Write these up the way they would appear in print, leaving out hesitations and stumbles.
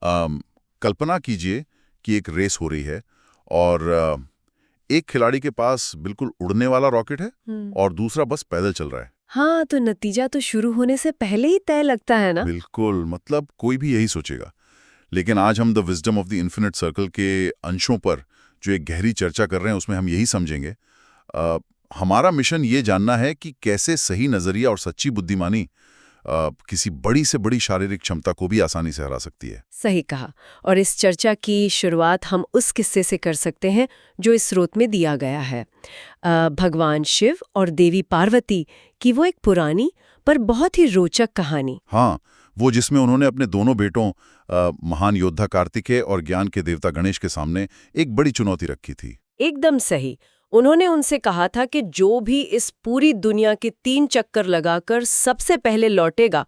कल्पना कीजिए कि एक रेस हो रही है और एक खिलाड़ी के पास बिल्कुल उड़ने वाला रॉकेट है और दूसरा बस पैदल चल रहा है। हाँ, तो नतीजा तो शुरू होने से पहले ही तय लगता है ना। बिल्कुल, मतलब कोई भी यही सोचेगा। लेकिन आज हम the wisdom of the infinite circle के अंशों पर जो एक गहरी चर्चा कर रहे हैं उसमें हम यही समझेंगे। हमारा मिशन ये जानना है कि कैसे सही नजरिया और सच्ची बुद्धिमानी किसी बड़ी से बड़ी शारीरिक क्षमता को भी आसानी से हरा सकती है। सही कहा। और इस चर्चा की शुरुआत हम उस किस्से से कर सकते हैं जो इस स्रोत में दिया गया है। भगवान शिव और देवी पार्वती की वो एक पुरानी पर बहुत ही रोचक कहानी। हाँ, वो जिसमें उन्होंने अपने दोनों बेटों महान योद्धा कार्तिकेय और ज्ञान के देवता गणेश के सामने एक बड़ी चुनौती रखी थी। एकदम सही। उन्होंने उनसे कहा था कि जो भी इस पूरी दुनिया के 3 चक्कर लगाकर सबसे पहले लौटेगा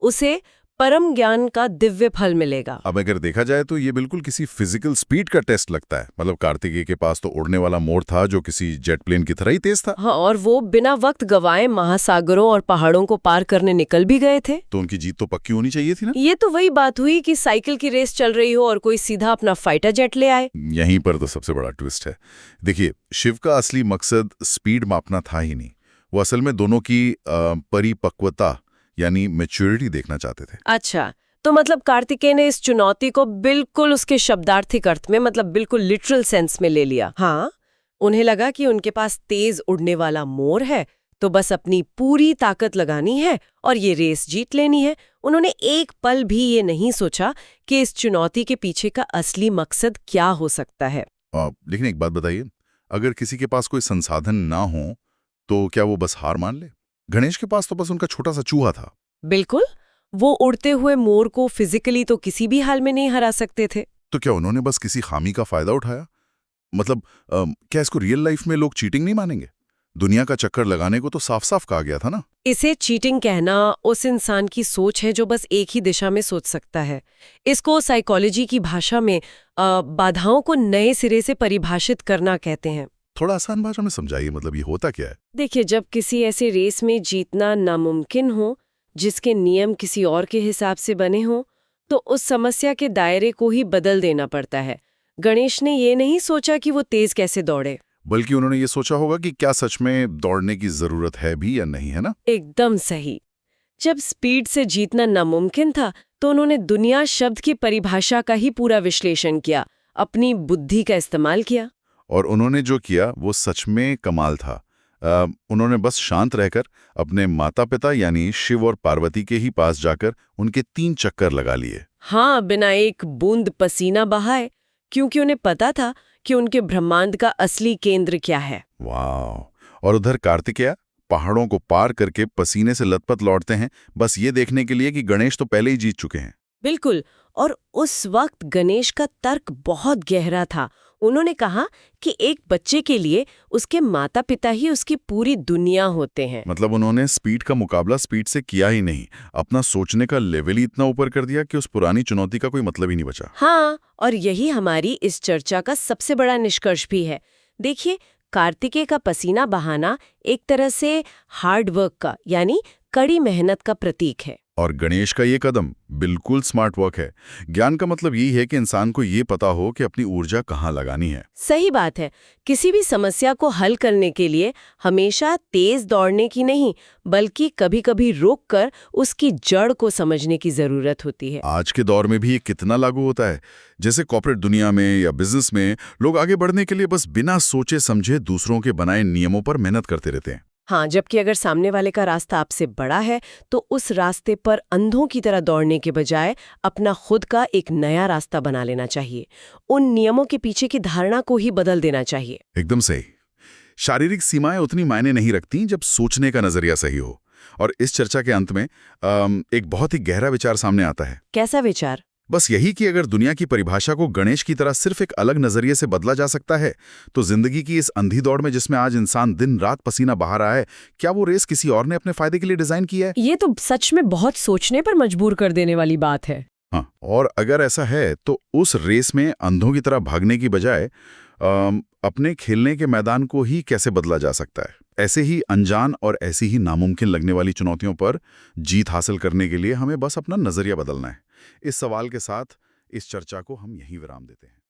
उसे परम ज्ञान का दिव्य फल मिलेगा। अब अगर देखा जाए तो ये बिल्कुल किसी फिजिकल स्पीड का टेस्ट लगता है। मतलब कार्तिकेय के पास तो उड़ने वाला मोर था जो किसी जेट प्लेन की तरह ही तेज था। हाँ, और वो बिना वक्त गवाए महासागरों और पहाड़ों को पार करने निकल भी गए थे। तो उनकी जीत तो पक्की होनी चाहिए थी ना। ये तो वही बात हुई कि साइकिल की रेस चल रही हो और कोई सीधा अपना फाइटर जेट ले आए। यहीं पर तो सबसे बड़ा ट्विस्ट है। देखिए, शिव का असली मकसद स्पीड मापना था ही नहीं। वो असल में दोनों की परिपक्वता यानी मैच्योरिटी देखना चाहते थे। अच्छा, तो मतलब कार्तिकेय ने इस चुनौती को बिल्कुल उसके शब्दार्थिक अर्थ में, मतलब बिल्कुल लिटरल सेंस में ले लिया। हाँ, उन्हें लगा कि उनके पास तेज उड़ने वाला मोर है तो बस अपनी पूरी ताकत लगानी है और ये रेस जीत लेनी है। उन्होंने एक पल भी ये नहीं सोचा कि इस चुनौती के पीछे का असली मकसद क्या हो सकता है। लेकिन एक बात बताइए, अगर किसी के पास कोई संसाधन ना हो तो क्या वो बस हार मान ले? गणेश के पास तो बस उनका छोटा सा चूहा था। बिल्कुल, वो उड़ते हुए मोर को फिजिकली तो किसी भी हाल में नहीं हरा सकते थे। तो क्या उन्होंने बस किसी खामी का फायदा उठाया? मतलब क्या इसको रियल लाइफ में लोग चीटिंग नहीं मानेंगे? दुनिया का चक्कर लगाने को तो साफ साफ कहा गया था ना। इसे चीटिंग कहना उस इंसान की सोच है जो बस एक ही दिशा में सोच सकता है। इसको साइकोलॉजी की भाषा में बाधाओं को नए सिरे से परिभाषित करना कहते हैं। थोड़ा आसान भाषा में समझाइए, मतलब ये होता क्या है? देखिए, जब किसी ऐसे रेस में जीतना नामुमकिन हो जिसके नियम किसी और के हिसाब से बने हों, तो उस समस्या के दायरे को ही बदल देना पड़ता है। गणेश ने ये नहीं सोचा कि वो तेज कैसे दौड़े, बल्कि उन्होंने ये सोचा होगा कि क्या सच में दौड़ने की जरूरत है भी या नहीं, है ना? एकदम सही। जब स्पीड से जीतना नामुमकिन था तो उन्होंने दुनिया शब्द की परिभाषा का ही पूरा विश्लेषण किया, अपनी बुद्धि का इस्तेमाल किया। और उन्होंने जो किया वो सच में कमाल था। उन्होंने बस शांत रहकर अपने माता पिता यानी शिव और पार्वती के ही पास जाकर उनके 3 चक्कर लगा लिए। हाँ, बिना एक बूंद पसीना बहाए, क्योंकि उन्हें पता था कि उनके ब्रह्मांड का असली केंद्र क्या है। वाह! और उधर कार्तिकेय पहाड़ों को पार करके पसीने से लथपथ लौटते हैं, बस ये देखने के लिए कि गणेश तो पहले ही जीत चुके हैं। बिल्कुल, और उस वक्त गणेश का तर्क बहुत गहरा था। उन्होंने कहा कि एक बच्चे के लिए उसके माता पिता ही उसकी पूरी दुनिया होते हैं। मतलब उन्होंने स्पीड का मुकाबला स्पीड से किया ही नहीं, अपना सोचने का लेवल ही इतना ऊपर कर दिया कि उस पुरानी चुनौती का कोई मतलब ही नहीं बचा। हाँ, और यही हमारी इस चर्चा का सबसे बड़ा निष्कर्ष भी है। देखिए, कार्तिकेय का पसीना बहाना एक तरह से हार्ड वर्क का यानी कड़ी मेहनत का प्रतीक है। और गणेश का ये कदम बिल्कुल स्मार्ट वर्क है। ज्ञान का मतलब यही है कि इंसान को ये पता हो कि अपनी ऊर्जा कहाँ लगानी है। सही बात है। किसी भी समस्या को हल करने के लिए हमेशा तेज दौड़ने की नहीं, बल्कि कभी-कभी रोककर उसकी जड़ को समझने की जरूरत होती है। आज के दौर में भी ये कितना लागू होता है। जैसे कॉर्पोरेट दुनिया में या बिजनेस में लोग आगे बढ़ने के लिए बस बिना सोचे समझे दूसरों के बनाए नियमों पर मेहनत करते रहते हैं। हाँ, जबकि अगर सामने वाले का रास्ता आपसे बड़ा है तो उस रास्ते पर अंधों की तरह दौड़ने के बजाय अपना खुद का एक नया रास्ता बना लेना चाहिए। उन नियमों के पीछे की धारणा को ही बदल देना चाहिए। एकदम सही। शारीरिक सीमाएं उतनी मायने नहीं रखती जब सोचने का नजरिया सही हो। और इस चर्चा के अंत में एक बहुत ही गहरा विचार सामने आता है। कैसा विचार? बस यही कि अगर दुनिया की परिभाषा को गणेश की तरह सिर्फ एक अलग नजरिए से बदला जा सकता है, तो जिंदगी की इस अंधी दौड़ में जिसमें आज इंसान दिन रात पसीना बहा रहा है, क्या वो रेस किसी और ने अपने फायदे के लिए डिजाइन की है? ये तो सच में बहुत सोचने पर मजबूर कर देने वाली बात है। हाँ, और अगर ऐसा है तो उस रेस में अंधों की तरह भागने की बजाय अपने खेलने के मैदान को ही कैसे बदला जा सकता है? ऐसे ही अनजान और ऐसी ही नामुमकिन लगने वाली चुनौतियों पर जीत हासिल करने के लिए हमें बस अपना नजरिया बदलना है। इस सवाल के साथ इस चर्चा को हम यहीं विराम देते हैं।